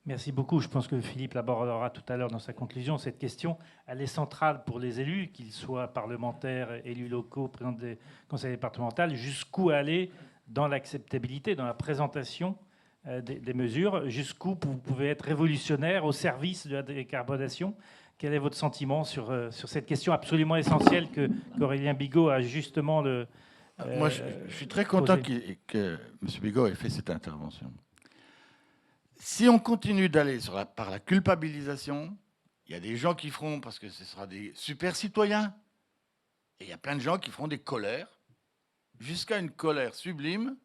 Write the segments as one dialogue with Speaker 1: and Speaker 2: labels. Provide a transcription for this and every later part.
Speaker 1: Merci beaucoup. Je pense que Philippe l'abordera tout à l'heure dans sa conclusion. Cette question, elle est centrale pour les élus, qu'ils soient parlementaires, élus locaux, présidents des conseils départementaux, jusqu'où aller dans l'acceptabilité, dans la présentation des mesures, jusqu'où vous pouvez être révolutionnaire au service de la décarbonation. Quel est votre sentiment sur cette question absolument essentielle qu'Aurélien Bigot a justement
Speaker 2: Moi, je suis très content
Speaker 1: posée?
Speaker 2: que M. Bigot ait fait cette intervention. Si on continue d'aller par la culpabilisation, il y a des gens qui feront, parce que ce sera des super citoyens, et il y a plein de gens qui feront des colères, jusqu'à une colère sublime,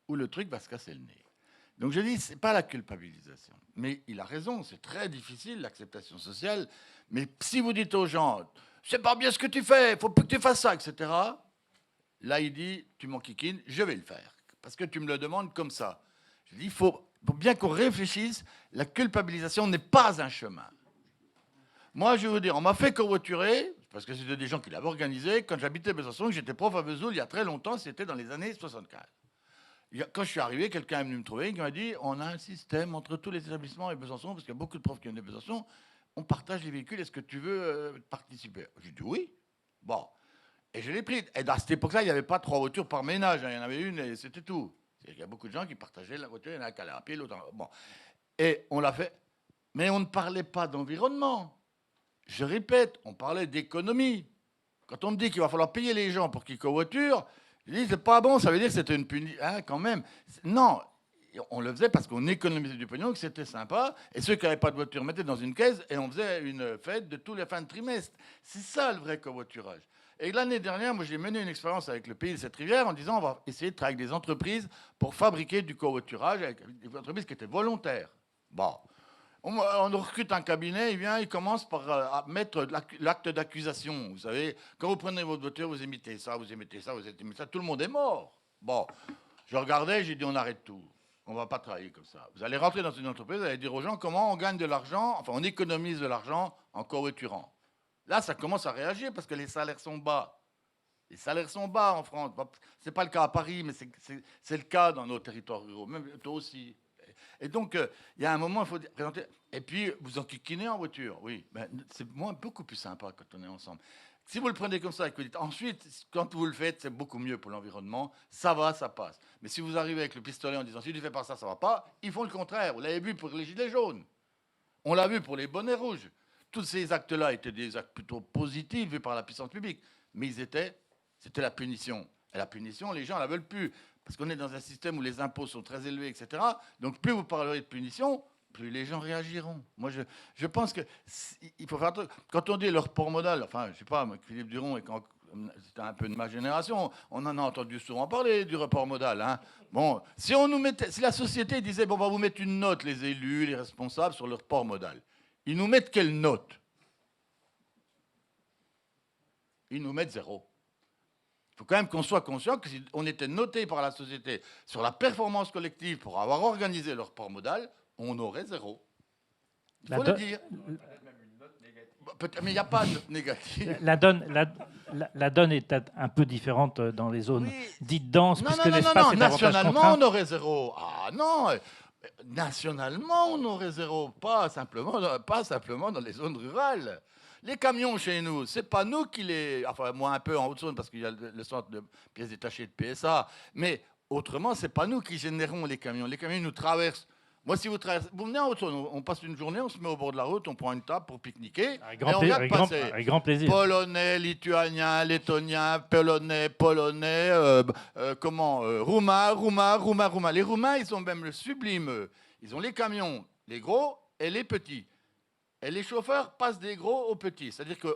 Speaker 2: où le truc va se casser le nez. Donc je dis, ce n'est pas la culpabilisation. Mais il a raison, c'est très difficile, l'acceptation sociale. Mais si vous dites aux gens, c'est pas bien ce que tu fais, il faut plus que tu fasses ça, etc. Là, il dit, tu m'enquiquines, je vais le faire. Parce que tu me le demandes comme ça. Je dis, il faut bien qu'on réfléchisse, la culpabilisation n'est pas un chemin. Moi, je vais vous dire, on m'a fait covoiturer, parce que c'était des gens qui l'avaient organisé, quand j'habitais à Besançon, j'étais prof à Vesoul il y a très longtemps, c'était dans les années 75. Quand je suis arrivé, quelqu'un est venu me trouver, qui m'a dit, on a un système entre tous les établissements et Besançon, parce qu'il y a beaucoup de profs qui viennent de Besançon, on partage les véhicules, est-ce que tu veux participer? J'ai dit oui. Bon. Et je l'ai pris. Et à cette époque-là, il n'y avait pas 3 voitures par ménage, hein. Il y en avait une et c'était tout. Il y a beaucoup de gens qui partageaient la voiture, il y en a qui allaient à pied, l'autre. Bon. Et on l'a fait. Mais on ne parlait pas d'environnement. Je répète, on parlait d'économie. Quand on me dit qu'il va falloir payer les gens pour qu'ils covoiturent, je dis, c'est pas bon, ça veut dire que c'était une punition. Hein, quand même. Non, on le faisait parce qu'on économisait du pognon, que c'était sympa. Et ceux qui n'avaient pas de voiture mettaient dans une caisse et on faisait une fête de tous les fins de trimestre. C'est ça le vrai covoiturage. Et l'année dernière, moi, j'ai mené une expérience avec le pays de cette rivière en disant, on va essayer de travailler avec des entreprises pour fabriquer du covoiturage avec des entreprises qui étaient volontaires. Bon. On recrute un cabinet, il vient, il commence par mettre l'acte d'accusation. Vous savez, quand vous prenez votre voiture, vous émettez ça, vous émettez ça, vous émettez ça, tout le monde est mort. Bon, je regardais, j'ai dit on arrête tout. On ne va pas travailler comme ça. Vous allez rentrer dans une entreprise, vous allez dire aux gens comment on gagne de l'argent, enfin on économise de l'argent en covoiturant. Là, ça commence à réagir parce que les salaires sont bas. Les salaires sont bas en France. Ce n'est pas le cas à Paris, mais c'est le cas dans nos territoires ruraux. Même toi aussi. Et donc, il y a un moment, il faut présenter. Et puis, vous enquiquinez en voiture, oui. Ben, c'est beaucoup plus sympa quand on est ensemble. Si vous le prenez comme ça et que vous dites ensuite, quand vous le faites, c'est beaucoup mieux pour l'environnement, ça va, ça passe. Mais si vous arrivez avec le pistolet en disant si tu ne fais pas ça, ça ne va pas, ils font le contraire. Vous l'avez vu pour les gilets jaunes. On l'a vu pour les bonnets rouges. Tous ces actes-là étaient des actes plutôt positifs vus par la puissance publique. Mais c'était la punition. Et la punition, les gens ne la veulent plus. Parce qu'on est dans un système où les impôts sont très élevés, etc. Donc plus vous parlerez de punition, plus les gens réagiront. Moi, je pense qu'il faut faire un truc. Quand on dit le report modal, enfin, je ne sais pas, Philippe Duron, c'était un peu de ma génération, on en a entendu souvent parler du report modal. Hein. Bon, si la société disait, bon, on va vous mettre une note, les élus, les responsables, sur le report modal, ils nous mettent quelle note? Ils nous mettent 0. Il faut quand même qu'on soit conscient que si on était noté par la société sur la performance collective pour avoir organisé le report modal, on aurait 0. Il faut le dire. Mais il n'y a pas de note négative.
Speaker 1: La donne est un peu différente dans les zones
Speaker 2: Oui.
Speaker 1: dites denses,
Speaker 2: Non,
Speaker 1: puisque
Speaker 2: non, non, non,
Speaker 1: l'espace
Speaker 2: non.
Speaker 1: est davantage
Speaker 2: Nationalement,
Speaker 1: contraint.
Speaker 2: on aurait 0. Ah non. Nationalement, on aurait 0. Pas simplement dans les zones rurales. Les camions chez nous, c'est pas nous qui les. Enfin, moi un peu en Haute-Saône parce qu'il y a le centre de pièces détachées de PSA. Mais autrement, c'est pas nous qui générons les camions. Les camions nous traversent. Moi, si vous traversez, vous venez en Haute-Saône, on passe une journée, on se met au bord de la route, on prend une table pour pique-niquer et on regarde passer.
Speaker 1: Avec grand plaisir.
Speaker 2: Polonais, Lituaniens, Lettoniens, Polonais, Roumains. Les Roumains, ils ont même le sublime. Ils ont les camions, les gros et les petits. Et les chauffeurs passent des gros aux petits. C'est-à-dire que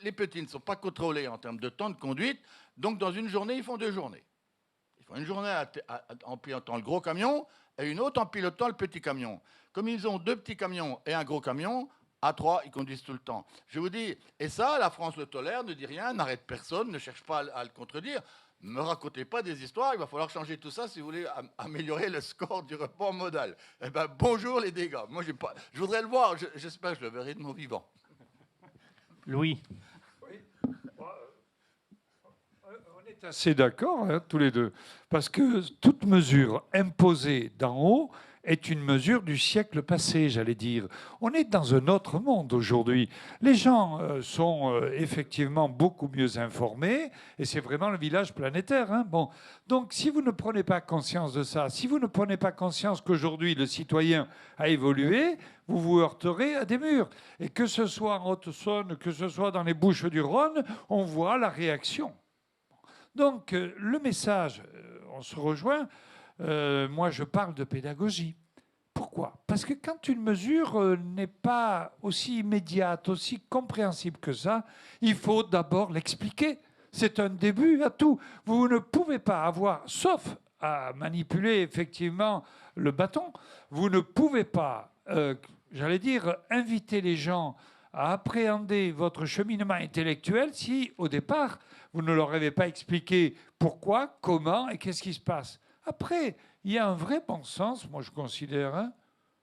Speaker 2: les petits ne sont pas contrôlés en termes de temps de conduite. Donc, dans une journée, ils font 2 journées. Ils font une journée en pilotant le gros camion et une autre en pilotant le petit camion. Comme ils ont 2 petits camions et un gros camion, à 3, ils conduisent tout le temps. Je vous dis, et ça, la France le tolère, ne dit rien, n'arrête personne, ne cherche pas à le contredire. Ne me racontez pas des histoires, il va falloir changer tout ça si vous voulez améliorer le score du report modal. Eh ben, bonjour les dégâts. Moi, je voudrais le voir, j'espère que je le verrai de mon vivant.
Speaker 1: Louis.
Speaker 3: Oui. On est assez d'accord, hein, tous les deux, parce que toute mesure imposée d'en haut est une mesure du siècle passé, j'allais dire. On est dans un autre monde aujourd'hui. Les gens sont effectivement beaucoup mieux informés, et c'est vraiment le village planétaire. Hein. Bon. Donc, si vous ne prenez pas conscience de ça, si vous ne prenez pas conscience qu'aujourd'hui, le citoyen a évolué, vous vous heurterez à des murs. Et que ce soit en Haute-Saône, que ce soit dans les Bouches-du-Rhône, on voit la réaction. Donc, le message, on se rejoint. Moi, je parle de pédagogie. Pourquoi? Parce que quand une mesure n'est pas aussi immédiate, aussi compréhensible que ça, il faut d'abord l'expliquer. C'est un début à tout. Vous ne pouvez pas avoir, sauf à manipuler effectivement le bâton, vous ne pouvez pas, j'allais dire, inviter les gens à appréhender votre cheminement intellectuel si, au départ, vous ne leur avez pas expliqué pourquoi, comment et qu'est-ce qui se passe. Après, il y a un vrai bon sens, moi je considère. Hein.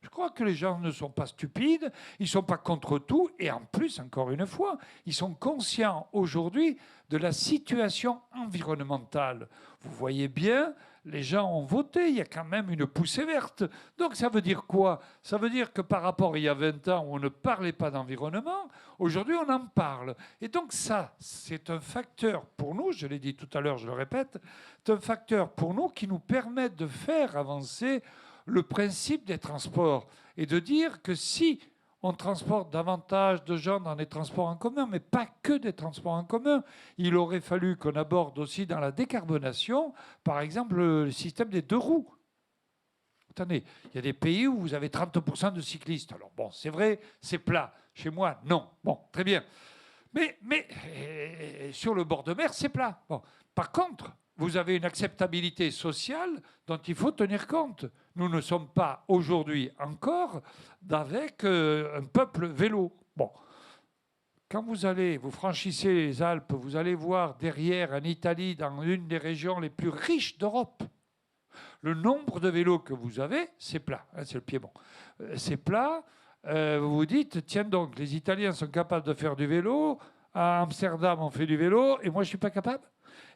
Speaker 3: Je crois que les gens ne sont pas stupides, ils ne sont pas contre tout, et en plus, encore une fois, ils sont conscients aujourd'hui de la situation environnementale. Vous voyez bien, les gens ont voté, il y a quand même une poussée verte. Donc ça veut dire quoi? Ça veut dire que par rapport à il y a 20 ans où on ne parlait pas d'environnement, aujourd'hui on en parle. Et donc ça, c'est un facteur pour nous, je l'ai dit tout à l'heure, je le répète, c'est un facteur pour nous qui nous permet de faire avancer le principe des transports et de dire que si on transporte davantage de gens dans les transports en commun, mais pas que des transports en commun, il aurait fallu qu'on aborde aussi dans la décarbonation, par exemple, le système des 2 roues. Attendez, il y a des pays où vous avez 30% de cyclistes. Alors bon, c'est vrai, c'est plat. Chez moi, non. Bon, très bien. Mais sur le bord de mer, c'est plat. Bon. Par contre, vous avez une acceptabilité sociale dont il faut tenir compte. Nous ne sommes pas aujourd'hui encore avec un peuple vélo. Bon, quand vous franchissez les Alpes, vous allez voir derrière en Italie, dans une des régions les plus riches d'Europe, le nombre de vélos que vous avez, c'est plat. Hein, c'est le Piémont. C'est plat. Vous vous dites, tiens donc, les Italiens sont capables de faire du vélo. À Amsterdam, on fait du vélo, et moi, je ne suis pas capable.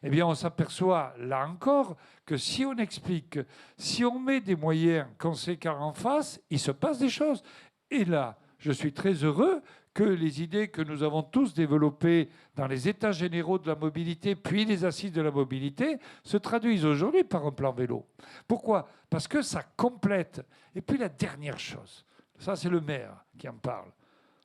Speaker 3: Eh bien, on s'aperçoit, là encore, que si on explique, si on met des moyens conséquents en face, il se passe des choses. Et là, je suis très heureux que les idées que nous avons tous développées dans les états généraux de la mobilité, puis les assises de la mobilité, se traduisent aujourd'hui par un plan vélo. Pourquoi? Parce que ça complète. Et puis la dernière chose, ça c'est le maire qui en parle,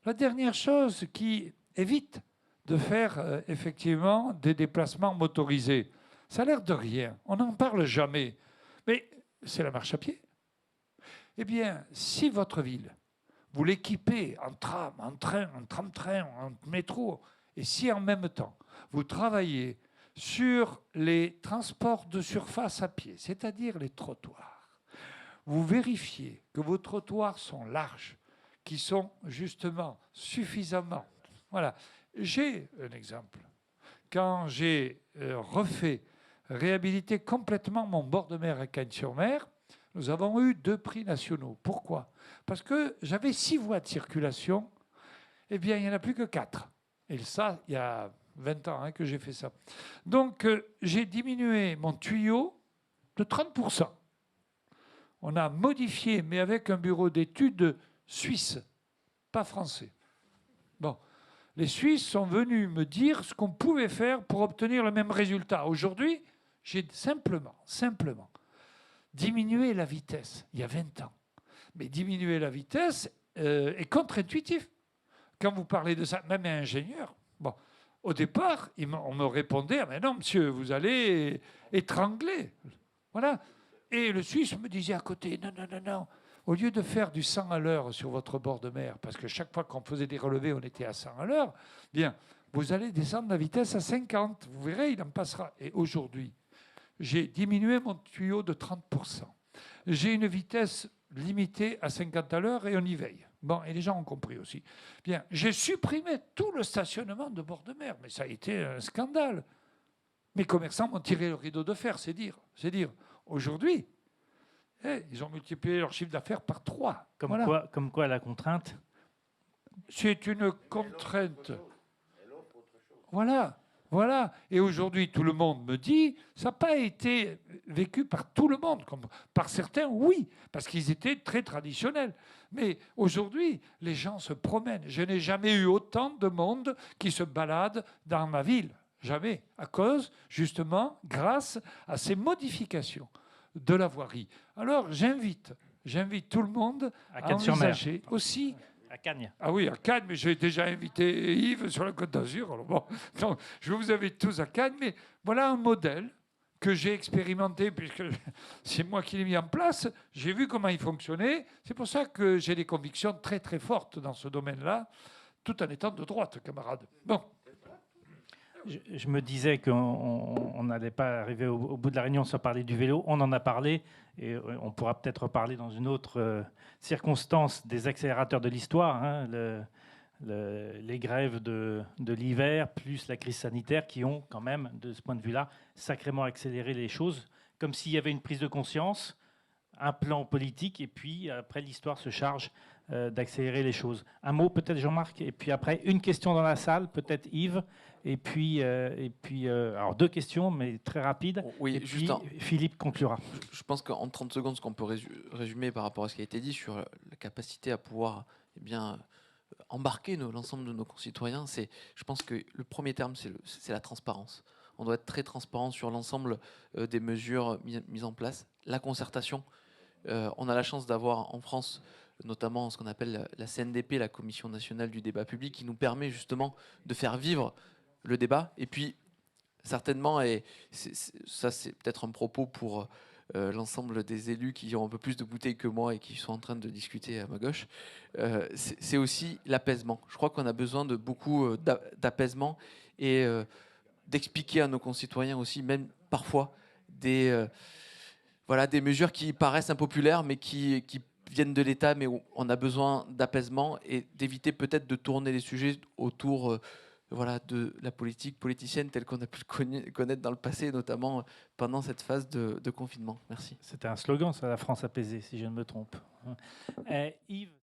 Speaker 3: la dernière chose qui évite de faire effectivement des déplacements motorisés. Ça a l'air de rien, on n'en parle jamais, mais c'est la marche à pied. Eh bien, si votre ville, vous l'équipez en tram, en train, en tram-train, en métro, et si en même temps, vous travaillez sur les transports de surface à pied, c'est-à-dire les trottoirs, vous vérifiez que vos trottoirs sont larges, qui sont justement suffisamment... Voilà. J'ai un exemple. Quand j'ai réhabilité complètement mon bord de mer à Cagnes-sur-Mer, nous avons eu 2 prix nationaux. Pourquoi? Parce que j'avais 6 voies de circulation, eh bien, il n'y en a plus que 4. Et ça, il y a 20 ans que j'ai fait ça. Donc, j'ai diminué mon tuyau de 30%. On a modifié, mais avec un bureau d'études suisse, pas français. Bon. Les Suisses sont venus me dire ce qu'on pouvait faire pour obtenir le même résultat. Aujourd'hui, j'ai simplement diminué la vitesse, il y a 20 ans. Mais diminuer la vitesse est contre-intuitif. Quand vous parlez de ça, même un ingénieur, bon, au départ, on me répondait, ah, mais non, monsieur, vous allez étrangler. Voilà. Et le Suisse me disait à côté, non. Au lieu de faire du 100 à l'heure sur votre bord de mer, parce que chaque fois qu'on faisait des relevés, on était à 100 à l'heure, bien, vous allez descendre la vitesse à 50. Vous verrez, il en passera. Et aujourd'hui, j'ai diminué mon tuyau de 30%. J'ai une vitesse limitée à 50 à l'heure et on y veille. Bon, et les gens ont compris aussi. Bien, j'ai supprimé tout le stationnement de bord de mer, mais ça a été un scandale. Mes commerçants m'ont tiré le rideau de fer, c'est dire. Aujourd'hui, ils ont multiplié leur chiffre d'affaires par 3.
Speaker 1: Comme quoi la contrainte?
Speaker 3: C'est une contrainte. Voilà. Voilà. Et aujourd'hui, tout le monde me dit, ça n'a pas été vécu par tout le monde. Comme par certains, oui, parce qu'ils étaient très traditionnels. Mais aujourd'hui, les gens se promènent. Je n'ai jamais eu autant de monde qui se balade dans ma ville. Jamais. À cause, justement, grâce à ces modifications de la voirie. Alors, j'invite tout le monde
Speaker 1: À
Speaker 3: à
Speaker 1: Cannes-sur-Mer.
Speaker 3: envisager aussi.
Speaker 1: À Cagnes.
Speaker 3: Ah oui, à Cannes, mais j'ai déjà invité Yves sur la Côte d'Azur. Alors bon, donc, je vous invite tous à Cannes, mais voilà un modèle que j'ai expérimenté, puisque c'est moi qui l'ai mis en place. J'ai vu comment il fonctionnait. C'est pour ça que j'ai des convictions très très fortes dans ce domaine-là, tout en étant de droite, camarade. Bon.
Speaker 1: Je me disais qu'on n'allait pas arriver au bout de la réunion sans parler du vélo. On en a parlé et on pourra peut-être reparler dans une autre circonstance des accélérateurs de l'histoire, hein, les grèves de l'hiver, plus la crise sanitaire, qui ont quand même, de ce point de vue-là, sacrément accéléré les choses, comme s'il y avait une prise de conscience, un plan politique, et puis après l'histoire se charge d'accélérer les choses. Un mot peut-être Jean-Marc, et puis après une question dans la salle, peut-être Yves, et puis alors 2 questions, mais très rapides,
Speaker 4: Oui,
Speaker 1: et puis
Speaker 4: juste
Speaker 1: Philippe conclura.
Speaker 4: je pense qu'en 30 secondes, ce qu'on peut résumer par rapport à ce qui a été dit sur la capacité à pouvoir embarquer l'ensemble de nos concitoyens, je pense que le premier terme, c'est la transparence. On doit être très transparent sur l'ensemble des mesures mises en place. La concertation, on a la chance d'avoir en France notamment ce qu'on appelle la CNDP, la Commission nationale du débat public, qui nous permet justement de faire vivre le débat. Et puis, certainement, et ça c'est peut-être un propos pour l'ensemble des élus qui ont un peu plus de bouteilles que moi et qui sont en train de discuter à ma gauche, c'est aussi l'apaisement. Je crois qu'on a besoin de beaucoup d'apaisement et d'expliquer à nos concitoyens aussi, même parfois, des mesures qui paraissent impopulaires, mais qui viennent de l'État, mais où on a besoin d'apaisement et d'éviter peut-être de tourner les sujets autour de la politique politicienne telle qu'on a pu le connaître dans le passé, notamment pendant cette phase de confinement. Merci.
Speaker 1: C'était un slogan, ça, la France apaisée, si je ne me trompe. Yves